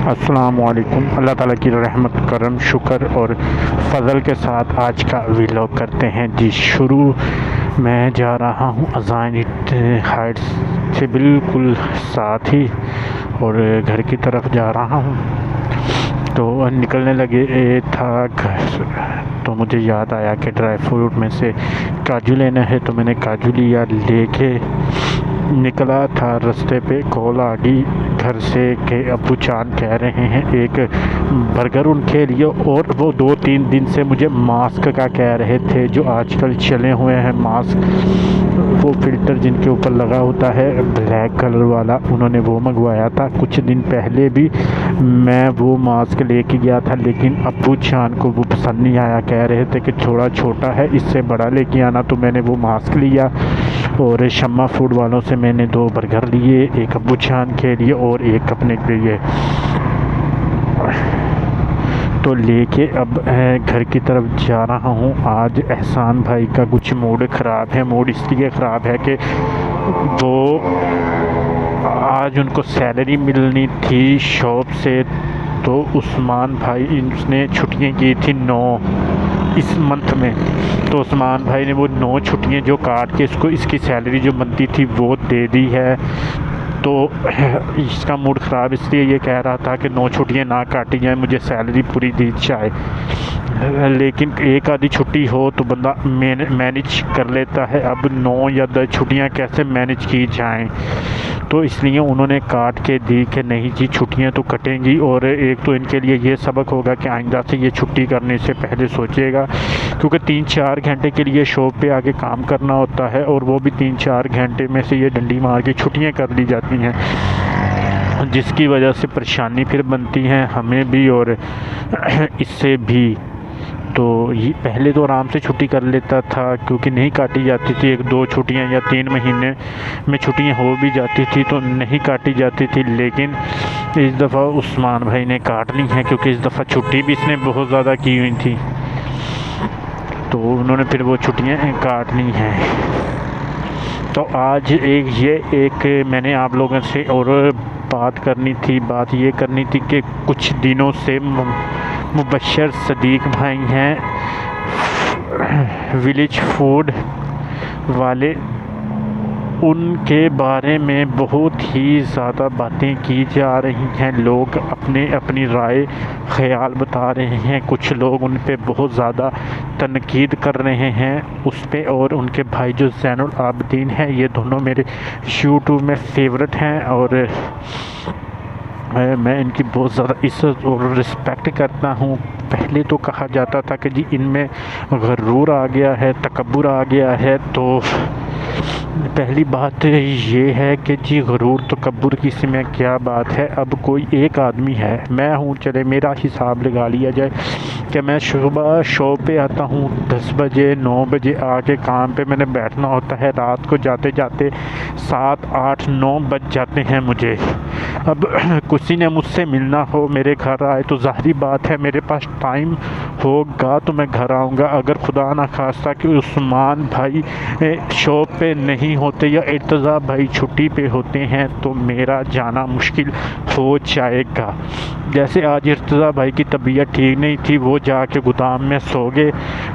अस्सलामुअलैकुम। अल्लाह ताला की रहमत करम शुक्र और फ़ज़ल के साथ आज का व्लॉग करते हैं जी शुरू। मैं जा रहा हूँ अज़ाइनिट हाइट्स से बिल्कुल साथ ही और घर की तरफ जा रहा हूँ। तो निकलने लगे था घर, तो मुझे याद आया कि ड्राई फ्रूट में से काजू लेना है, तो मैंने काजू लिया, लेके निकला था। रास्ते पे कॉल आ गई घर से कि अब्बू चांद कह रहे हैं एक बर्गर उनके लिए, और वो 2-3 दिन से मुझे मास्क का कह रहे थे, जो आजकल चले हुए हैं मास्क, वो फ़िल्टर जिनके ऊपर लगा होता है ब्लैक कलर वाला, उन्होंने वो मंगवाया था। कुछ दिन पहले भी मैं वो मास्क लेके गया था, लेकिन अब्बू चांद को वो पसंद नहीं आया, कह रहे थे कि थोड़ा छोटा है, इससे बड़ा लेके आना। तो मैंने वो मास्क लिया और शम्मा फूड वालों से मैंने 2 बर्गर लिए, एक अब्बू चांद के लिए और एक अपने लिए। तो लेके अब घर की तरफ जा रहा हूँ। आज एहसान भाई का कुछ मूड ख़राब है। मूड इसलिए ख़राब है कि वो आज उनको सैलरी मिलनी थी शॉप से, तो उस्मान भाई उसने छुट्टियाँ की थी 9 इस मंथ में, तो उस्मान भाई ने वो 9 छुट्टियाँ जो काट के इसको इसकी सैलरी जो बनती थी वो दे दी है। तो इसका मूड ख़राब इसलिए ये कह रहा था कि 9 छुट्टियाँ ना काटी जाए, मुझे सैलरी पूरी दी जाए। लेकिन एक आधी छुट्टी हो तो बंदा मैनेज कर लेता है, अब 9 या 10 छुट्टियाँ कैसे मैनेज की जाएं, तो इसलिए उन्होंने काट के दी कि नहीं जी छुट्टियां तो कटेंगी। और एक तो इनके लिए ये सबक होगा कि आइंदा से ये छुट्टी करने से पहले सोचेगा, क्योंकि 3-4 घंटे के लिए शॉप पे आके काम करना होता है, और वो भी 3-4 घंटे में से ये डंडी मार के छुट्टियाँ कर ली जाती हैं, जिसकी वजह से परेशानी फिर बनती है हमें भी और इससे भी। तो ये पहले तो आराम से छुट्टी कर लेता था, क्योंकि नहीं काटी जाती थी, 1-2 छुट्टियां या 3 महीने में छुट्टियां हो भी जाती थी तो नहीं काटी जाती थी। लेकिन इस दफ़ा उस्मान भाई ने काट ली है, क्योंकि इस दफ़ा छुट्टी भी इसने बहुत ज़्यादा की हुई थी, तो उन्होंने फिर वो छुट्टियां काट ली हैं। तो आज एक मैंने आप लोगों से और बात ये करनी थी कि कुछ दिनों से मुबशर सदीक भाई हैं विलेज फूड वाले, उनके बारे में बहुत ही ज़्यादा बातें की जा रही हैं। लोग अपनी राय ख़याल बता रहे हैं, कुछ लोग उन पे बहुत ज़्यादा तनकीद कर रहे हैं उस पे, और उनके भाई जो ज़ैनुल आबिदीन हैं, ये दोनों मेरे यूट्यूब में फेवरेट हैं और मैं इनकी बहुत ज़्यादा इज़्ज़त और रिस्पेक्ट करता हूँ। पहले तो कहा जाता था कि जी इनमें गरूर आ गया है, तकब्बुर आ गया है, तो पहली बात ये है कि जी गरूर तकब्बुर की इसमें क्या बात है। अब कोई एक आदमी है, मैं हूँ, चले मेरा हिसाब लगा लिया जाए कि मैं सुबह शॉप पे आता हूँ 10 बजे 9 बजे आके काम पे मैंने बैठना होता है, रात को जाते जाते 7, 8, 9 बज जाते हैं मुझे। अब किसी ने मुझसे मिलना हो, मेरे घर आए, तो ज़ाहिरी बात है मेरे पास टाइम होगा तो मैं घर आऊँगा। अगर खुदा ना खास्ता कि उस्मान भाई शॉप पे नहीं होते या इर्तज़ा भाई छुट्टी पे होते हैं, तो मेरा जाना मुश्किल हो जाएगा। जैसे आज इर्तज़ा भाई की तबीयत ठीक नहीं थी, वो जाके गोदाम में सो गए,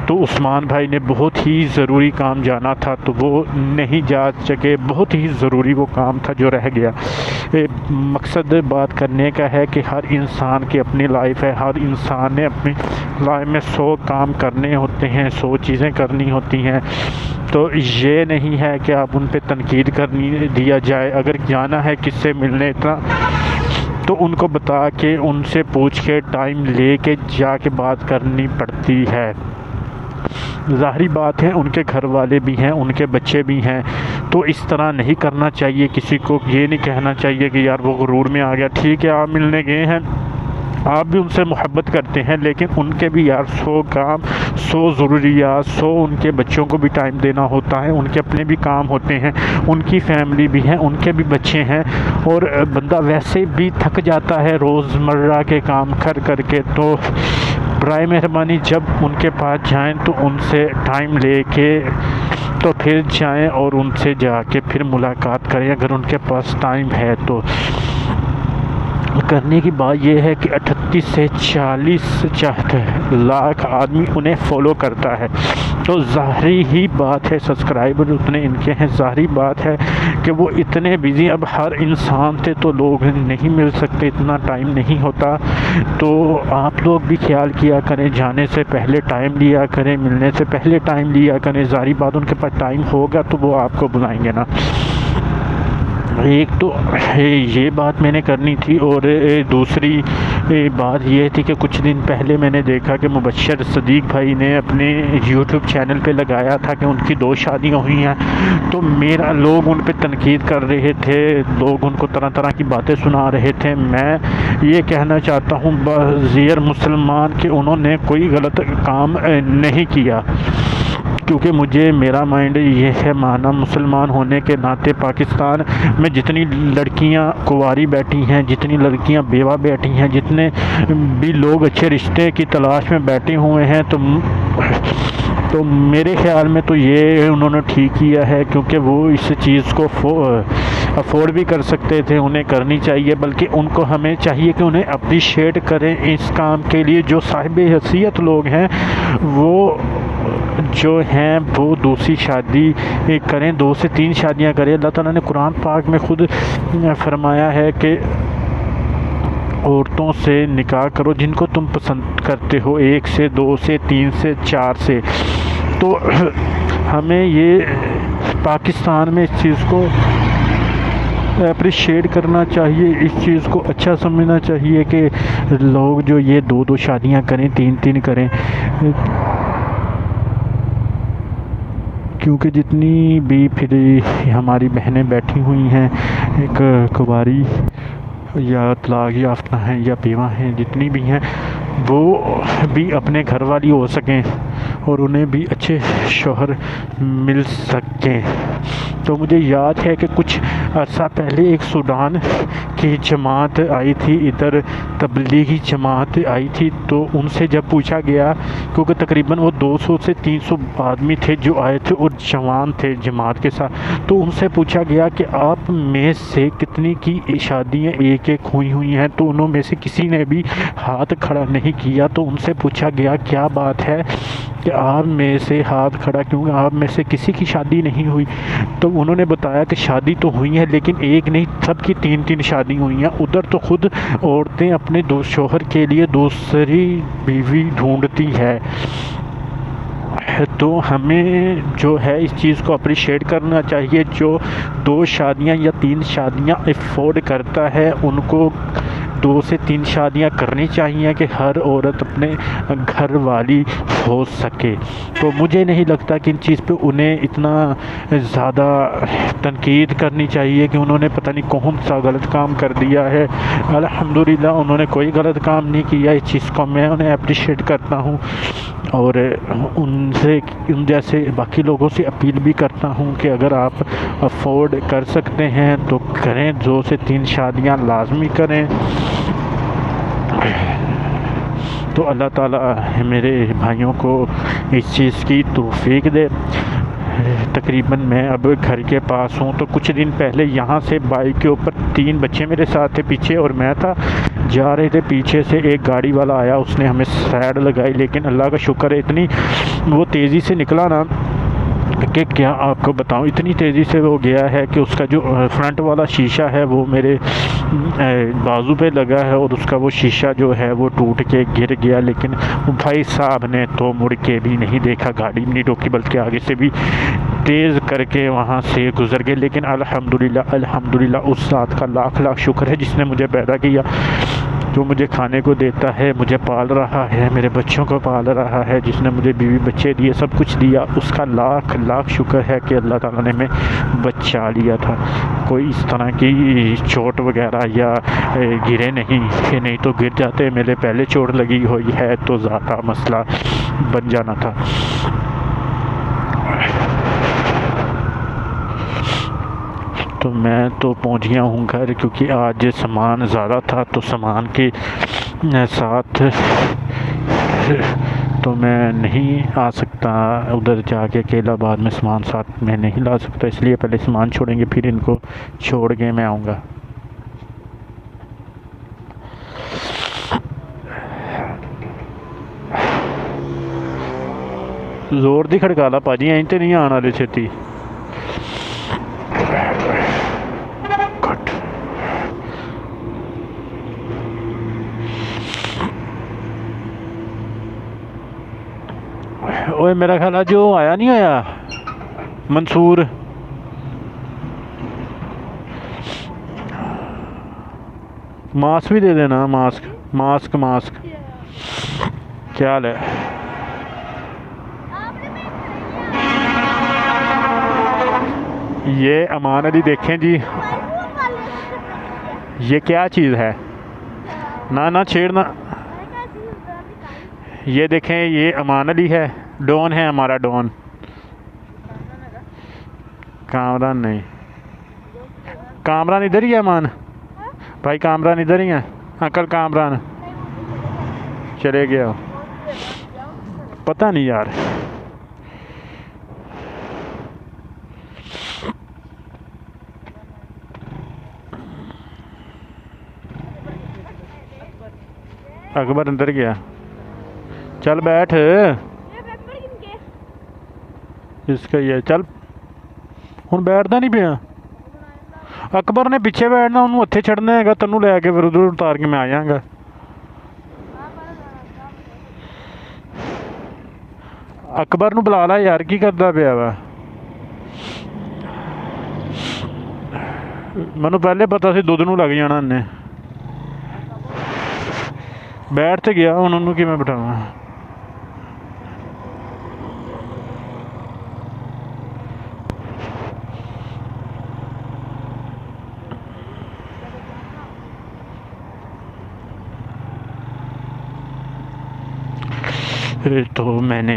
तो उस्मान भाई ने बहुत ही ज़रूरी काम जाना था तो वो नहीं जा सके, बहुत ही ज़रूरी वो काम था जो रह गया। मकसद बात करने का है कि हर इंसान की अपनी लाइफ है, हर इंसान ने अपनी लाइफ में 100 काम करने होते हैं, 100 चीज़ें करनी होती हैं, तो ये नहीं है कि आप उन पे तनकीद करनी दिया जाए। अगर जाना है किससे मिलने इतना, तो उनको बता के उनसे पूछ के टाइम ले के जाके बात करनी पड़ती है। ज़ाहिरी बात है उनके घर वाले भी हैं, उनके बच्चे भी हैं, तो इस तरह नहीं करना चाहिए। किसी को ये नहीं कहना चाहिए कि यार वो गुरूर में आ गया। ठीक है, आप मिलने गए हैं, आप भी उनसे मोहब्बत करते हैं, लेकिन उनके भी यार 100 काम, 100 ज़रूरियात, 100 उनके बच्चों को भी टाइम देना होता है, उनके अपने भी काम होते हैं, उनकी फैमिली भी है, उनके भी बच्चे हैं, और बंदा वैसे भी थक जाता है रोज़मर्रा के काम कर कर के। तो बराए मेहरबानी जब उनके पास जाएं तो उनसे टाइम लेके तो फिर जाएं और उनसे जाके फिर मुलाकात करें, अगर उनके पास टाइम है तो। करने की बात यह है कि 38 से 40 लाख आदमी उन्हें फॉलो करता है। तो ज़ाहिर ही बात है सब्सक्राइबर उतने इनके हैं, ज़ाहिर बात है कि वो इतने बिज़ी, अब हर इंसान थे तो लोग नहीं मिल सकते, इतना टाइम नहीं होता। तो आप लोग भी ख्याल किया करें, जाने से पहले टाइम लिया करें, मिलने से पहले टाइम लिया करें। ज़ाहिर बात उनके पास टाइम होगा तो वो आपको बुलाएंगे ना। एक तो ये बात मैंने करनी थी, और दूसरी बात ये थी कि कुछ दिन पहले मैंने देखा कि मुबश्शिर सदीक भाई ने अपने यूट्यूब चैनल पे लगाया था कि उनकी 2 शादियां हुई हैं। तो मेरा लोग उन पे तनकीद कर रहे थे, लोग उनको तरह तरह की बातें सुना रहे थे। मैं ये कहना चाहता हूँ बग़ैर मुसलमान के उन्होंने कोई गलत काम नहीं किया, क्योंकि मुझे मेरा माइंड ये है, माना मुसलमान होने के नाते पाकिस्तान में जितनी लड़कियां कुंवारी बैठी हैं, जितनी लड़कियां बेवा बैठी हैं, जितने भी लोग अच्छे रिश्ते की तलाश में बैठे हुए हैं, तो मेरे ख्याल में तो ये उन्होंने ठीक किया है, क्योंकि वो इस चीज़ को अफोर्ड भी कर सकते थे। उन्हें करनी चाहिए, बल्कि उनको हमें चाहिए कि उन्हें अप्रिशिएट करें इस काम के लिए। जो साहिब हैसियत लोग हैं वो जो हैं वो दूसरी शादी करें, 2 से 3 शादियां करें। अल्लाह ताला ने कुरान पाक में ख़ुद फरमाया है कि औरतों से निकाह करो जिनको तुम पसंद करते हो, 1 से 2 से 3 से 4 से। तो हमें ये पाकिस्तान में इस चीज़ को अप्रिशिएट करना चाहिए, इस चीज़ को अच्छा समझना चाहिए कि लोग जो ये 2-2 शादियां करें, 3-3 करें, क्योंकि जितनी भी फिर हमारी बहनें बैठी हुई हैं एक कुंवारी या तलाक याफ्ता हैं या बेवा हैं, जितनी भी हैं, वो भी अपने घर वाली हो सकें और उन्हें भी अच्छे शौहर मिल सकें। तो मुझे याद है कि कुछ अर्सा पहले एक सूडान की जमात आई थी, इधर तबलीगी जमात आई थी। तो उनसे जब पूछा गया, क्योंकि तकरीबन वो 200 से 300 आदमी थे जो आए थे और जवान थे जमात के साथ, तो उनसे पूछा गया कि आप में से कितनी की शादियाँ एक एक हुई हैं। तो उन्होंने में से किसी ने भी हाथ खड़ा नहीं किया। तो उनसे पूछा गया क्या बात है कि आप में से हाथ खड़ा क्यों, आप में से किसी की शादी नहीं हुई? तो उन्होंने बताया कि शादी तो हुई है, लेकिन एक नहीं, सबकी 3-3 शादी हुई हैं। उधर तो खुद औरतें अपने दो शौहर के लिए दूसरी बीवी ढूंढती है। तो हमें जो है इस चीज़ को अप्रिशिएट करना चाहिए। जो 2 शादियां या 3 शादियां अफोर्ड करता है, उनको 2 से 3 शादियां करनी चाहिए कि हर औरत अपने घर वाली हो सके। तो मुझे नहीं लगता कि इन चीज़ पे उन्हें इतना ज़्यादा तनकीद करनी चाहिए कि उन्होंने पता नहीं कौन सा गलत काम कर दिया है। अल्हम्दुलिल्लाह उन्होंने कोई गलत काम नहीं किया। इस चीज़ को मैं उन्हें अप्रिशिएट करता हूँ और उन जैसे बाकी लोगों से अपील भी करता हूँ कि अगर आप अफोर्ड कर सकते हैं तो करें, 2 से 3 शादियाँ लाजमी करें। तो अल्लाह ताला मेरे भाइयों को इस चीज़ की तौफीक दे। तकरीबन मैं अब घर के पास हूँ। तो कुछ दिन पहले यहाँ से बाइक के ऊपर 3 बच्चे मेरे साथ थे पीछे, और मैं था, जा रहे थे, पीछे से एक गाड़ी वाला आया, उसने हमें साइड लगाई। लेकिन अल्लाह का शुक्र है इतनी वो तेज़ी से निकला ना कि क्या आपको बताऊं, इतनी तेज़ी से वो गया है कि उसका जो फ्रंट वाला शीशा है वो मेरे बाजू पे लगा है और उसका वो शीशा जो है वो टूट के गिर गया। लेकिन भाई साहब ने तो मुड़ के भी नहीं देखा, गाड़ी भी नहीं रोकी, बल्कि आगे से भी तेज़ करके वहाँ से गुज़र गए। लेकिन अल्हम्दुलिल्लाह उस ज़ात का लाख लाख शुक्र है जिसने मुझे पैदा किया, जो मुझे खाने को देता है, मुझे पाल रहा है, मेरे बच्चों को पाल रहा है, जिसने मुझे बीवी बच्चे दिए, सब कुछ दिया। उसका लाख लाख शुक्र है कि अल्लाह ताला ने मैं बचा लिया था। कोई इस तरह की चोट वगैरह या गिरे नहीं तो गिर जाते, मेरे पहले चोट लगी हुई है तो ज़्यादा मसला बन जाना था। तो मैं तो पहुंच गया हूँ घर, क्योंकि आज सामान ज़्यादा था तो सामान के साथ तो मैं नहीं आ सकता उधर जाके अकेला, बाद में सामान साथ में नहीं ला सकता, इसलिए पहले सामान छोड़ेंगे फिर इनको छोड़ के मैं आऊँगा। जोर दी खड़काला भाजी, ऐं तो नहीं आने वाले छेती। ओए मेरा ख्याल है जो आया नहीं आया मंसूर, मास्क भी दे देना। मास्क मास्क मास्क क्या हाल है? ये अमान अली देखें जी, ये क्या चीज़ है? ना ना छेड़ना। ये देखें, ये अमान अली है, डॉन है हमारा, डॉन। कामरान नहीं, कामरान इधर ही है अमान भाई, कामरान इधर ही है। अंकल कामरान चले गया, पता नहीं यार। अकबर अंदर गया, चल बैठ इसका ये, चल हुण बैठदा नहीं पिया। अकबर ने पिछे बैठना, उन्होंने उत्थे छड़ना है, तेनों लैके फिर उधर उतार के मैं आ जाऊँगा। अकबर नूं बुला ला यार, की करदा पिया वा? मैनू पहले पता सी दुध नूं लग जाना इन्हें। बैठ तो गया, हुण उन्होंने किवें बिठावां? तो मैंने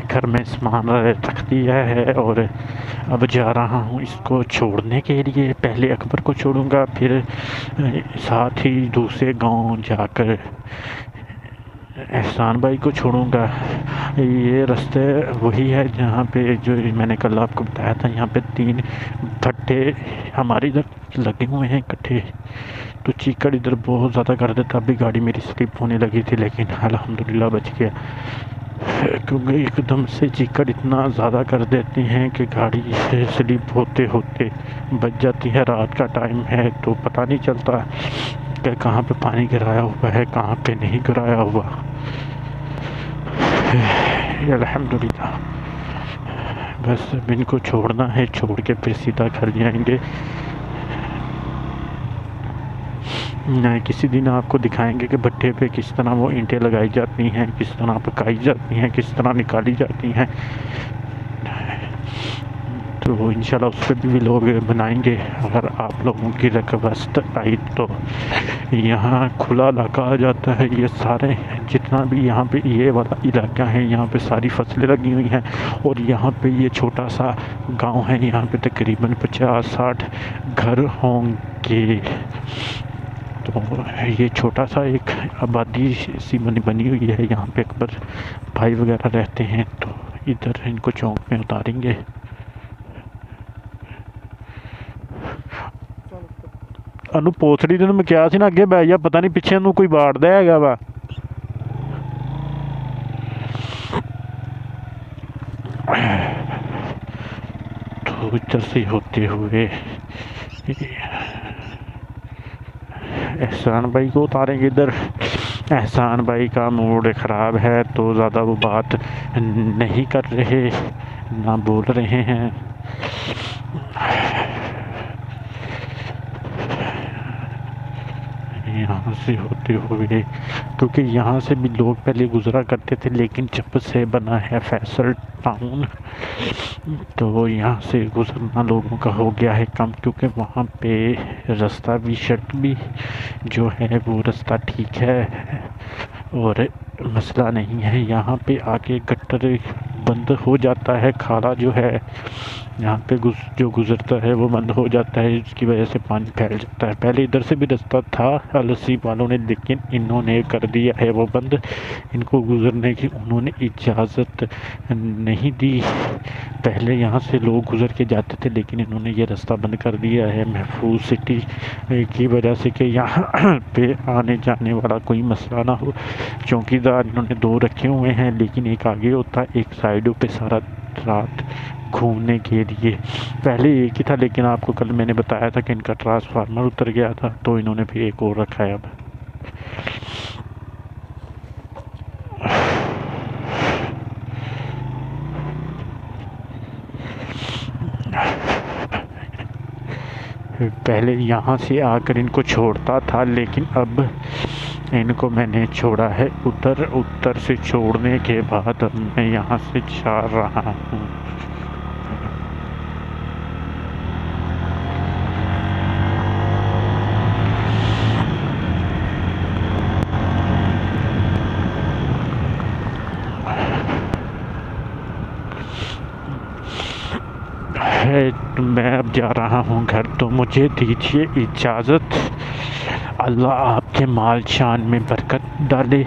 घर में सामान रख दिया है और अब जा रहा हूँ इसको छोड़ने के लिए। पहले अकबर को छोड़ूंगा, फिर साथ ही दूसरे गांव जाकर एहसान भाई को छोड़ूंगा। ये रास्ते वही है जहाँ पे जो मैंने कल आपको बताया था, यहाँ पे 3 भट्टे हमारे इधर लगे हुए हैं इकट्ठे। तो चीकड़ इधर बहुत ज़्यादा कर देता, अभी गाड़ी मेरी स्लिप होने लगी थी, लेकिन अल्हम्दुलिल्लाह बच गया, क्योंकि एकदम से चीकड़ इतना ज़्यादा कर देते हैं कि गाड़ी स्लिप होते होते बच जाती है। रात का टाइम है तो पता नहीं चलता कि कहाँ पे पानी गिराया हुआ है, कहाँ पे नहीं गिराया हुआ। अल्हम्दुलिल्लाह, बस अब इनको छोड़ना है, छोड़ के फिर सीधा घर जाएंगे। किसी दिन आपको दिखाएंगे कि भट्टे पे किस तरह वो ईंटें लगाई जाती हैं, किस तरह पकाई जाती हैं, किस तरह निकाली जाती हैं। तो इंशाल्लाह उस पर भी लोग बनाएंगे। अगर आप लोगों की रिक्वेस्ट आई तो यहाँ खुला इलाका आ जाता है। ये सारे जितना भी यहाँ पे ये वाला इलाका है, यहाँ पे सारी फसलें लगी हुई हैं और यहाँ पे ये छोटा सा गांव है। यहाँ पे तकरीबन 50-60 घर होंगे। तो ये छोटा सा एक आबादी सी बनी हुई है। यहाँ पे अकबर भाई वगैरह रहते हैं, तो इधर इनको चौक में उतारेंगे। अनु पोथड़ी तेन मैं क्या ना अगे बह जा, पता नहीं पिछे कोई वाड़दा है वा। तो इधर से होते हुए एहसान भाई को उतारेंगे इधर। एहसान भाई का मूड ख़राब है तो ज़्यादा वो बात नहीं कर रहे, ना बोल रहे हैं। यहाँ से होते हुए, क्योंकि यहाँ से भी लोग पहले गुजरा करते थे, लेकिन जब से बना है फैसल टाउन तो यहाँ से गुजरना लोगों का हो गया है कम, क्योंकि वहाँ पे रास्ता भी सड़क भी जो है वो रास्ता ठीक है और मसला नहीं है। यहाँ पे आके गटर बंद हो जाता है, खाला जो है यहाँ पे जो गुज़रता है वो बंद हो जाता है, इसकी वजह से पानी फैल जाता है। पहले इधर से भी रास्ता था अलसी वालों ने, लेकिन इन्होंने कर दिया है वो बंद। इनको गुज़रने की उन्होंने इजाज़त नहीं दी। पहले यहाँ से लोग गुज़र के जाते थे, लेकिन इन्होंने ये रास्ता बंद कर दिया है महफूज सिटी की वजह से, कि यहाँ पे आने जाने वाला कोई मसला ना हो। चौकीदार इन्होंने 2 रखे हुए हैं, लेकिन एक आगे होता है एक साइड साइडों पे सारा रात घूमने के लिए। पहले एक ही था, लेकिन आपको कल मैंने बताया था कि इनका ट्रांसफार्मर उतर गया था, तो इन्होंने फिर एक और रखा है अब। पहले यहाँ से आकर इनको छोड़ता था, लेकिन अब इनको मैंने छोड़ा है उधर। उधर से छोड़ने के बाद अब मैं यहाँ से जा रहा हूँ। तो मैं अब जा रहा हूँ घर, तो मुझे दीजिए इजाज़त। अल्लाह आपके माल शान में बरकत डाले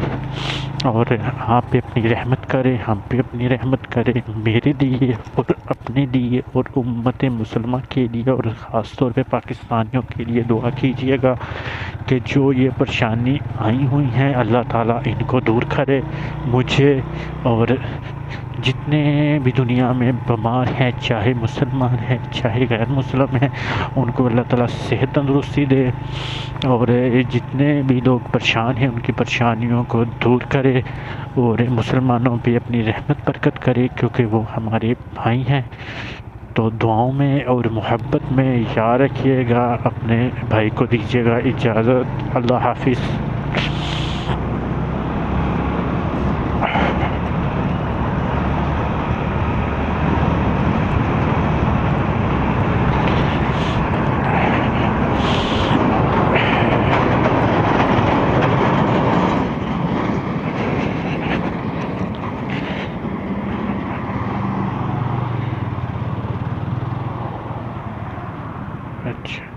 और आप पे अपनी रहमत करे, हम पे अपनी रहमत करे। मेरे लिए और अपने लिए और उम्मत मुसलमान के लिए और ख़ास तौर पे पाकिस्तानियों के लिए दुआ कीजिएगा कि जो ये परेशानी आई हुई हैं अल्लाह ताला इनको दूर करे। मुझे और जितने भी दुनिया में बीमार हैं, चाहे मुसलमान हैं चाहे गैर मुस्लिम हैं, उनको अल्लाह ताला सेहत तंदुरुस्ती दे और जितने भी लोग परेशान हैं उनकी परेशानियों को दूर करे और मुसलमानों पे अपनी रहमत बरकत करे, क्योंकि वो हमारे भाई हैं। तो दुआओं में और मोहब्बत में याद रखिएगा। अपने भाई को दीजिएगा इजाज़त। अल्लाह हाफिज़। अच्छा।